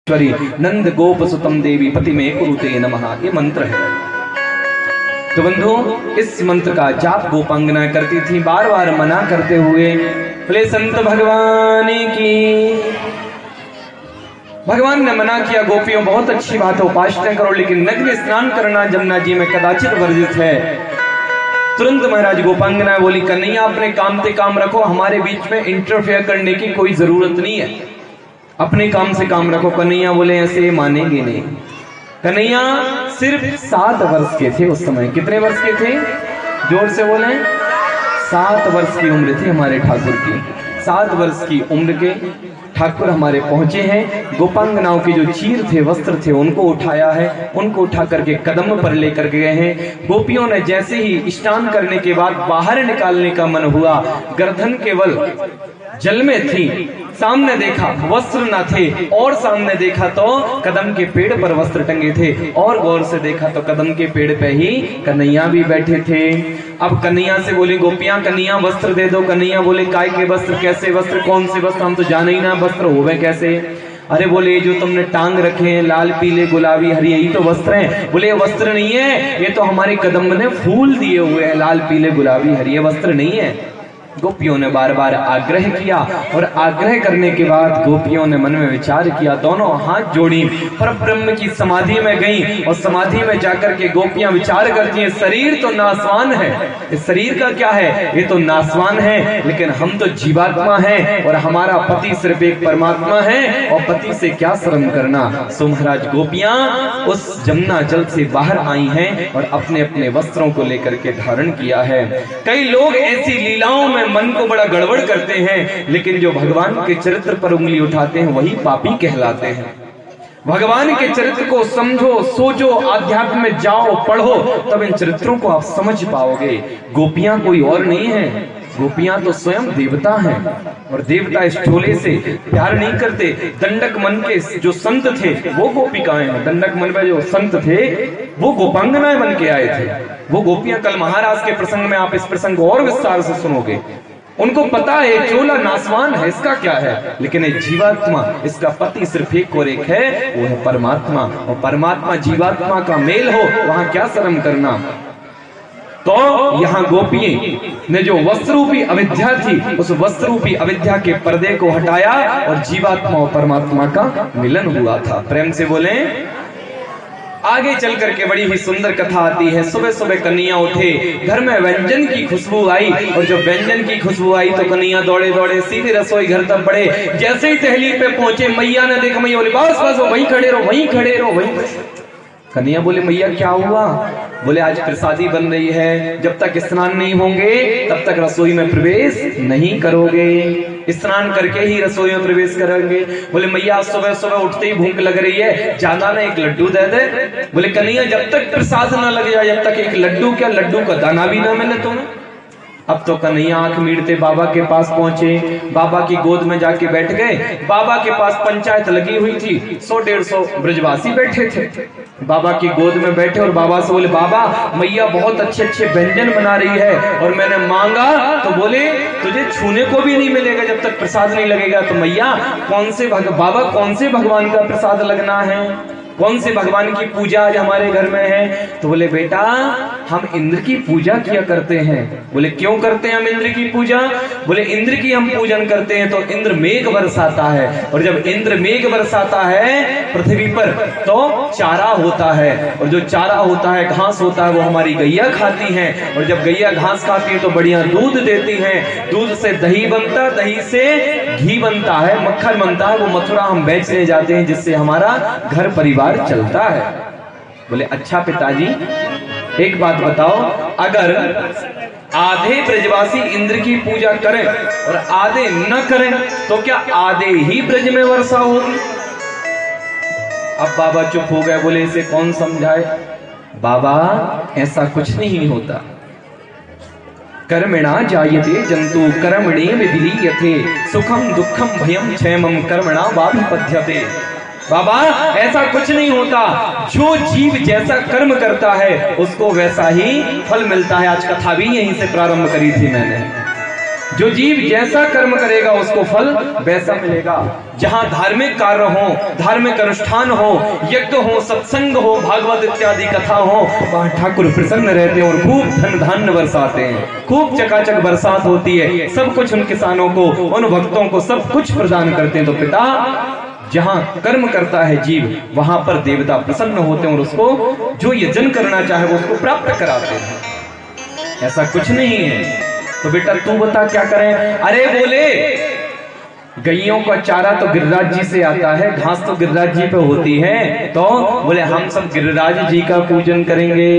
नंद गोप सुतम देवी पति में कुरुते नमः, ये मंत्र है। तो बंधु, इस मंत्र का जाप गोपांगना करती थी, बार बार मना करते हुए बोले संत भगवान की। भगवान ने मना किया, गोपियों बहुत अच्छी बात है, उपासना करो, लेकिन नग्न स्नान करना जमुना जी में कदाचित वर्जित है। तुरंत महाराज गोपांगना बोली, कन्हैया अपने काम से काम रखो, हमारे बीच में इंटरफेयर करने की कोई जरूरत नहीं है, अपने काम से काम रखो। कन्हैया बोले ऐसे मानेंगे नहीं। कन्हैया सिर्फ 7 वर्ष के थे उस समय। कितने वर्ष के थे? जोर से बोले। 7 वर्ष की उम्र थी हमारे ठाकुर की। 7 वर्ष की उम्र के ठाकुर हमारे पहुंचे हैं। गोपांगनाओं के जो चीर थे, वस्त्र थे, उनको उठाया है, उनको उठा करके कदम पर लेकर गए हैं। गोपियों ने जैसे ही स्नान करने के बाद बाहर निकालने का मन हुआ, गर्दन केवल जल में थी, सामने देखा वस्त्र न थे, और सामने देखा तो कदम के पेड़ पर वस्त्र टंगे थे, और गौर से देखा तो कदम के पेड़ पे ही कन्हैया भी बैठे थे। अब कन्हैया से बोली गोपियां, कन्हैया वस्त्र दे दो। कन्हैया बोले काय के वस्त्र? कैसे वस्त्र? कौन से वस्त्र? हम तो जाने ही ना वस्त्र होवे कैसे। अरे बोले ये जो तुमने टांग रखे हैं, लाल पीले गुलाबी हरी, यही तो वस्त्र हैं। बोले ये वस्त्र नहीं है, ये तो हमारे कदम ने फूल दिए हुए हैं, लाल पीले गुलाबी हरी, ये वस्त्र नहीं है। गोपियों ने बार बार आग्रह किया, और आग्रह करने के बाद गोपियों ने मन में विचार किया, दोनों हाथ जोड़ी, पर ब्रह्म की समाधि में गई, और समाधि में जाकर के गोपियां विचार करती हैं, शरीर तो नासवान है, इस शरीर का क्या है, ये तो नासवान है, लेकिन हम तो जीवात्मा हैं, और हमारा पति सिर्फ एक परमात्मा है, और पति से क्या शर्म करना। सो महाराज गोपियां उस जमुना जल से बाहर आई हैं, और अपने अपने वस्त्रों को लेकर के धारण किया है। कई लोग ऐसी लीलाओं में मन को बड़ा गड़बड़ करते हैं, लेकिन जो भगवान के चरित्र पर उंगली उठाते हैं वही पापी कहलाते हैं। भगवान के चरित्र को समझो, सोचो, आध्यात्म में जाओ, पढ़ो, तब इन चरित्रों को आप समझ पाओगे। गोपियां कोई और नहीं है, गोपियां तो स्वयं देवता हैं, और देवता इस ढोले से प्यार नहीं करते। दंडक मन के जो संत थे वो गोपिकाएं हैं, दंडक मन में जो संत थे वो गोपांगनाएं बन के आए थे, वो गोपियां। कल महाराज के प्रसंग में आप इस प्रसंग को और विस्तार से सुनोगे। उनको पता है चोला नासवान है, इसका क्या है, लेकिन एक जीवात्मा, इसका पति सिर्फ एक और एक है, वो है परमात्मा, और परमात्मा जीवात्मा का मेल हो, वहां क्या शर्म करना। तो यहाँ गोपियों ने जो वस्त्ररूपी अविद्या थी, उस वस्त्ररूपी अविद्या के पर्दे को हटाया, और जीवात्मा और परमात्मा का मिलन हुआ था। प्रेम से बोले। आगे चल करके बड़ी ही सुंदर कथा आती है। सुबह सुबह कन्हैया उठे, घर में व्यंजन की खुशबू आई, और जब व्यंजन की खुशबू आई तो कन्हैया दौड़े दौड़े सीधे रसोई घर तक बढ़े। जैसे ही टहली पे पहुंचे, मैया ने देखा, मैया बोले बस बस वहीं खड़े रहो, वहीं खड़े रहो, वहीं। कन्हैया बोले मैया क्या हुआ? बोले आज प्रसादी बन रही है, जब तक स्नान नहीं होंगे तब तक रसोई में प्रवेश नहीं करोगे, स्नान करके ही रसोई में प्रवेश करेंगे। बोले मैया सुबह सुबह उठते ही भूख लग रही है, ज्यादा ना एक लड्डू दे दे। बोले कन्हैया जब तक प्रसाद ना लग जाए, जब तक एक लड्डू क्या, लड्डू का दाना भी ना मिले तुम्हें। अब तो कन्हैया आंख मीटते बाबा के पास पहुंचे, बाबा की गोद में जाके बैठ गए। बाबा के पास पंचायत लगी हुई थी, 100-150 ब्रजवासी बैठे थे। बाबा की गोद में बैठे और बाबा से बोले बाबा मैया बहुत अच्छे अच्छे व्यंजन बना रही है, और मैंने मांगा तो बोले तुझे छूने को भी नहीं मिलेगा जब तक प्रसाद नहीं लगेगा। तो मैया बाबा कौन से भगवान का प्रसाद लगना है, कौन से भगवान की पूजा आज हमारे घर में है? तो बोले बेटा हम इंद्र की पूजा किया करते हैं। बोले क्यों करते हैं हम इंद्र की पूजा? बोले इंद्र की हम पूजन करते हैं तो इंद्र मेघ बरसाता है, और जब इंद्र मेघ बरसाता है पृथ्वी पर तो चारा होता है, और जो चारा होता है, घास होता है, वो हमारी गैया खाती है, और जब गैया घास खाती है तो बढ़िया दूध देती है, दूध से दही बनता है, दही से घी बनता है, मक्खन बनता है, वो मथुरा हम बेचने जाते हैं, जिससे हमारा घर परिवार चलता है। बोले अच्छा पिताजी एक बात बताओ, अगर आधे ब्रजवासी इंद्र की पूजा करें और आधे न करें तो क्या आधे ही ब्रज में वर्षा होगी? अब बाबा चुप हो गए, बोले इसे कौन समझाए? बाबा ऐसा कुछ नहीं होता, कर्मणा जायते जंतु कर्मणे विलीयते, सुखम दुखम भयम क्षेमम कर्मणा वाभिपद्यते। बाबा ऐसा कुछ नहीं होता, जो जीव जैसा कर्म करता है उसको वैसा ही फल मिलता है। आज कथा भी यहीं से प्रारंभ करी थी मैंने। जो जीव जैसा कर्म करेगा उसको फल वैसा मिलेगा। जहां धार्मिक कार्य हो, धार्मिक अनुष्ठान हो, यज्ञ हो, सत्संग हो, भागवत इत्यादि कथा हो, वहां ठाकुर प्रसन्न रहते हैं और खूब धन धान्य बरसाते हैं, खूब चकाचक बरसात होती है, सब कुछ उन किसानों को, उन भक्तों को सब कुछ प्रदान करते हैं। तो पिता जहां कर्म करता है जीव, वहां पर देवता प्रसन्न होते हैं और उसको जो यजन करना चाहे वो उसको प्राप्त कराते हैं। ऐसा कुछ नहीं है। तो बेटा तू बता क्या करें? अरे बोले गैयों का चारा तो गिरिराज जी से आता है, घास तो गिरिराज जी पे होती है, तो बोले हम सब गिरिराज जी का पूजन करेंगे।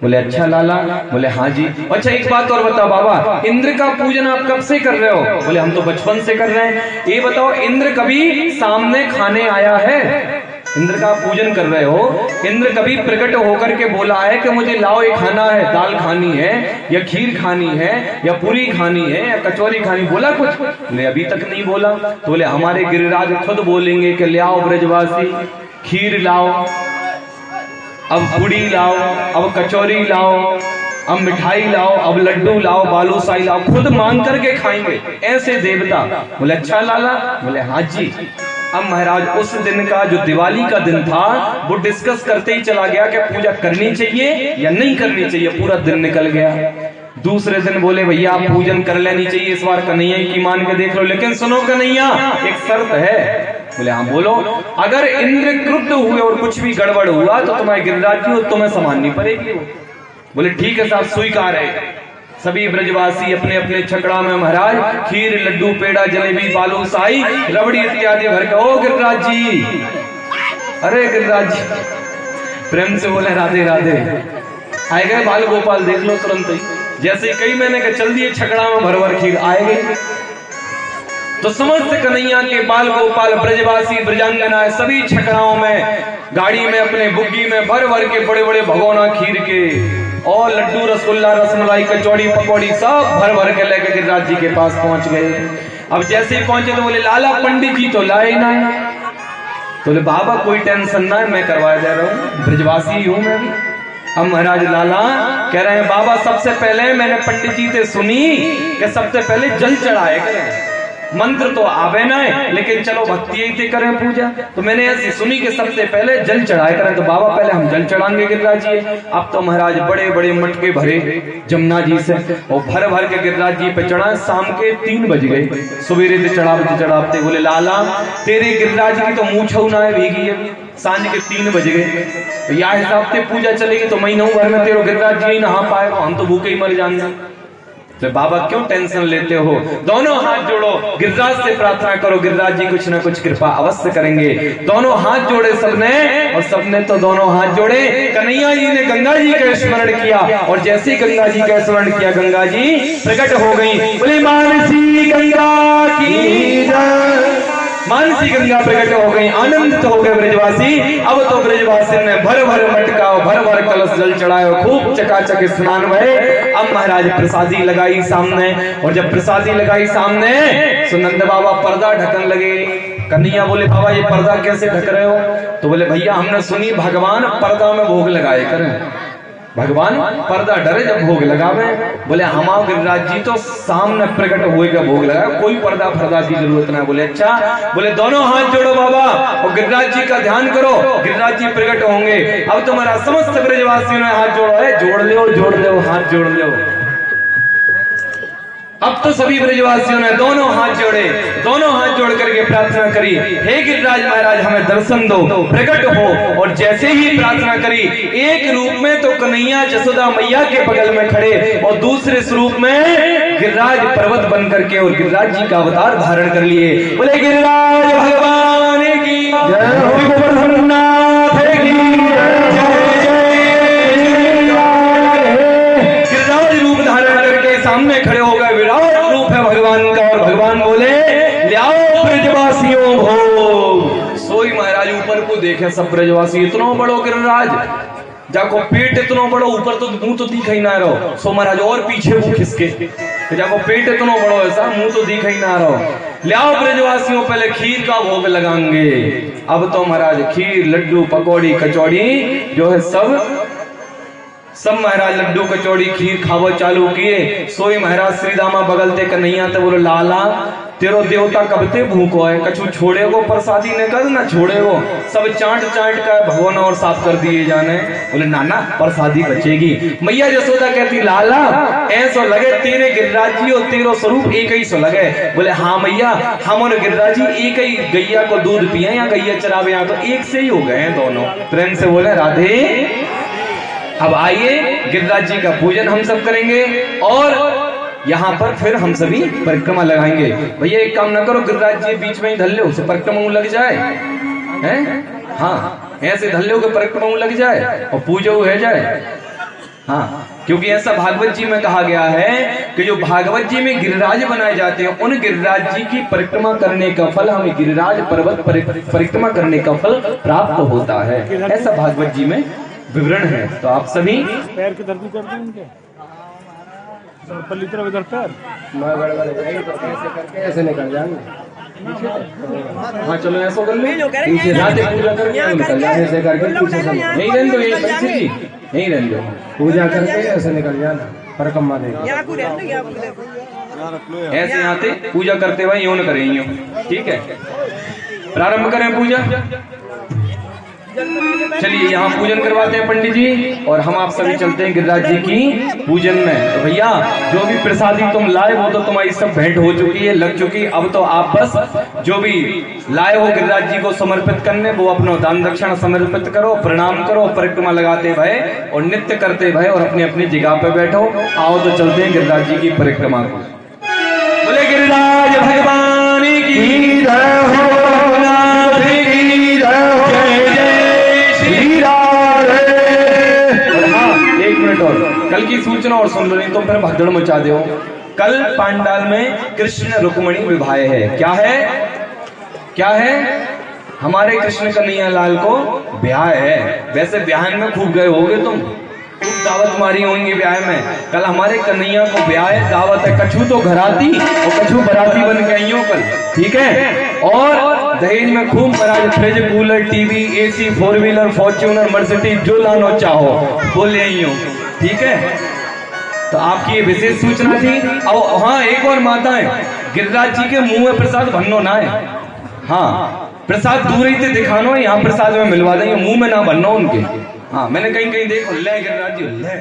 बोले अच्छा लाला। बोले हाँ जी। अच्छा एक बात और बता बाबा, इंद्र का पूजन आप कब से कर रहे हो? बोले हम तो बचपन से कर रहे हैं। ये बताओ इंद्र कभी सामने खाने आया है? इंद्र का पूजन कर रहे हो, इंद्र कभी प्रकट होकर के बोला है कि मुझे लाओ ये खाना है, दाल खानी है या खीर खानी है या पूरी खानी है या कचौरी खानी, बोला कुछ? बोले अभी तक नहीं बोला। तो बोले हमारे गिरिराज खुद बोलेंगे कि ले आओ ब्रजवासी, खीर लाओ, अब पूड़ी लाओ, अब कचौरी लाओ, अब मिठाई लाओ, अब लड्डू लाओ, बालूशाही लाओ, खुद मांग करके खाएंगे ऐसे देवता। बोले अच्छा लाला। बोले हाँ जी। अब महाराज उस दिन का जो दिवाली का दिन था वो डिस्कस करते ही चला गया कि पूजा करनी चाहिए या नहीं करनी चाहिए, पूरा दिन निकल गया। दूसरे दिन बोले भैया पूजन कर लेनी चाहिए इस बार, कन्हैया की मान के देख लो, लेकिन सुनो कन्हैया एक शर्त है। बोले हाँ बोलो। अगर इंद्र क्रुद्ध हुए और कुछ भी गड़बड़ हुआ तो तुम्हारे गिरिराज जी तुम्हें संभालनी पड़ेगी। बोले ठीक है साहब स्वीकार है। सभी ब्रजवासी अपने अपने छकड़ा में महाराज खीर, लड्डू, पेड़ा, जलेबी, बालूशाही, रबड़ी इत्यादि भर के, ओ गिरिराज जी, अरे गिरिराज जी, प्रेम से बोले राधे राधे। आए गए बाल गोपाल, देख लो तुरंत ही, जैसे कई महीने के चल दिए छकड़ा में भर भर खीर, आए गए। तो समस्त कन्हैया के बाल गोपाल, ब्रजवासी, ब्रजांगनाएं सभी छकड़ाओं में, गाड़ी में, अपने बुग्गी में भर भर के बड़े बड़े भगोना खीर के और लड्डू, रसगुल्ला, रसमलाई, कचौड़ी, पकौड़ी सब भर भर के लेकर गिरिराज जी के पास पहुंच गए। अब जैसे ही पहुंचे तो बोले लाला पंडित जी तो लाए ना। तो बोले बाबा कोई टेंशन ना है, मैं करवा दे रहा हूँ, ब्रजवासी हूं मैं भी। अब महाराज लाला कह रहे हैं बाबा सबसे पहले मैंने पंडित जी से सुनी कि सबसे पहले जल चढ़ाए करें, मंत्र तो आवे ना है लेकिन चलो भक्ति ही करें पूजा। तो मैंने ऐसी सुनी कि सबसे पहले जल चढ़ाए करें। तो बाबा पहले हम जल चढ़ाएंगे गिरिराज जी। अब तो महाराज बड़े बड़े मटके भरे जमुना जी से और भर भर के गिरिराज जी पे चढ़ाए। शाम के 3 बज गए, सवेरे से चढ़ाते बोले लाला तेरे गिरिराज की तो मुँह छूना है भीगी है, सांझ के 3 बज गए, तो या हिसाब से पूजा चलेगी तो महीनों भर में तेरे गिरिराज जी नहा पाए, हम तो भूखे ही मर जाएंगे। तो बाबा क्यों टेंशन लेते हो, दोनों हाथ जोड़ो, गिरिराज से प्रार्थना करो, गिरिराज जी कुछ ना कुछ कृपा अवश्य करेंगे। दोनों हाथ जोड़े सबने, और सबने तो दोनों हाथ जोड़े। कन्हैया जी ने गंगा जी का स्मरण किया और जैसे ही गंगा जी का स्मरण किया गंगा जी प्रकट हो गई। बोले मानसी गंगा की जय, मानसी गंगा प्रकट हो गई, आनंदित हो गए ब्रजवासी। अब तो ब्रजवासी ने भर भर मटका, भर भर कलश जल चढ़ाए, खूब चकाचक स्नान भरे। अब महाराज प्रसादी लगाई सामने, और जब प्रसादी लगाई सामने तो नंद बाबा पर्दा ढकन लगे। कन्हैया बोले बाबा ये पर्दा कैसे ढक रहे हो? तो बोले भैया हमने सुनी भगवान पर्दा में भोग लगाए करें, भगवान पर्दा डरे जब भोग लगावे। बोले हमारा गिरिराज जी तो सामने प्रकट हुए का भोग लगा, कोई पर्दा फर्दा की जरूरत ना। बोले अच्छा। बोले दोनों हाथ जोड़ो बाबा और गिरिराज जी का ध्यान करो, गिरिराज जी प्रकट होंगे। अब तुम्हारा समस्त ब्रजवासियों ने हाथ जोड़ो है, जोड़ लो हाथ जोड़ लो। अब तो सभी ब्रजवासियों ने दोनों हाथ जोड़े, दोनों हाथ जोड़ करके प्रार्थना करी, हे गिरिराज महाराज हमें दर्शन दो, प्रकट हो। और जैसे ही प्रार्थना करी, एक रूप में तो कन्हैया जसोदा मैया के बगल में खड़े और दूसरे स्वरूप में गिरिराज पर्वत बन करके और गिरिराज जी का अवतार धारण कर लिए। बोले गिरिराज भगवान की जय हो, गोवर्धननाथ की गिरिराज रूप धारण करके सामने खड़े हो गए, विराट रूप है भगवान का। और भगवान बोले ले आओ ब्रजवासियों भोग। सोई महाराज ऊपर को देखे सब ब्रजवासी, इतना बड़ो गिरिराज, जाको पेट इतना बड़ो, ऊपर तो मुंह तो दिख ही ना रहो। सो महाराज और पीछे मुंह खिसके, जाको पेट इतना बड़ो ऐसा मुंह तो दिख ही ना रहो। ले आओ ब्रजवासियों पहले खीर का भोग लगाएंगे। अब तो महाराज खीर, लड्डू, पकौड़ी, कचौड़ी जो है सब सब महाराज लड्डू कचौड़ी खीर खावो चालू किए। सोई महाराज श्री दामा बगलते कन्हैया तो बोलो लाला तेरो देवता कब ते भूखो है, कछु छोड़े वो प्रसादी ने कर ना छोड़े वो, सब चाट चाट का भगवान और साफ कर दिए जाने। बोले नाना प्रसादी बचेगी। मैया यशोदा कहती लाला ऐसो लगे तेरे गिरिराज जी और तेरो स्वरूप एक ही सो लगे। बोले हाँ मैया हम और गिरिराज जी एक ही गैया को दूध पिए या गैया चरावे, यहाँ तो एक से ही हो गए हैं दोनों। प्रेम से बोले राधे। अब आइए गिरिराज जी का पूजन हम सब करेंगे और यहाँ पर फिर हम सभी परिक्रमा लगाएंगे। भैया एक काम ना करो, गिरिराज जी बीच में ही धल लो, उसे परिक्रमा लग जाए हैं? हाँ ऐसे धल लो के परिक्रमा लग जाए और पूजा हो जाए। हाँ क्योंकि ऐसा भागवत जी में कहा गया है कि जो भागवत जी में गिरिराज बनाए जाते हैं उन गिरिराज जी की परिक्रमा करने का फल हमें गिरिराज पर्वत परिक्रमा करने का फल प्राप्त होता है, ऐसा भागवत जी में विवरण है। तो आप सभी पैर की दर्द कर दें उनके इधर पैर ऐसे निकल जाएंगे। हाँ चलो ऐसा कर लो, पूजा करके ऐसे करके पीछे से नहीं रहने दो, यही पंडित जी नहीं रहने दो, पूजा करके ऐसे निकल जाना परिक्रमा देगा। ऐसे आते पूजा करते हुए यूं न करें यूं, ठीक है। प्रारंभ करें पूजा। चलिए यहाँ पूजन करवाते हैं पंडित जी और हम आप सभी चलते हैं गिरिराज जी की पूजन में। तो भैया जो भी प्रसादी तुम लाए वो तो तुम्हारी सब भेंट हो चुकी है, लग चुकी। अब तो आप बस जो भी लाए हो गिरिराज जी को समर्पित करने वो अपना दान दक्षिणा समर्पित करो, प्रणाम करो, परिक्रमा लगाते भय और नित्य करते भय और अपनी अपनी जगह पे बैठो। आओ तो चलते हैं गिरिराज जी की परिक्रमा को। बोले गिरिराज भगवान की जय हो, और कल की सूचना और सुन लो नहीं तो फिर भगदड़ मचा दो। कल पांडाल में कृष्ण रुक्मणी विवाह है। क्या है? क्या है? हमारे कृष्ण कन्हैया लाल को ब्याह है। वैसे ब्याह में खूब गए होगे तुम, खूब दावत मारी होंगी ब्याह में। कल हमारे कन्हैया को ब्याह है, दावत है। कछु तो घराती और कछु बराती बन के आई हो कल, ठीक है। और दहेज में खूब महाराज fridge, cooler, TV, AC, 4 wheeler, Fortuner, Mercedes जो लानो चाहो बोले आई हो, ठीक है। तो आपकी ये विशेष सूचना थी। अब हाँ एक और माताएं, गिरिराज जी के मुंह में प्रसाद भन्नो ना है। हाँ प्रसाद दूर ही से दिखानो है, यहाँ प्रसाद में मिलवा देंगे, मुंह में ना भन्नो उनके। हाँ मैंने कहीं कहीं देखो ले गिरिराज जी ले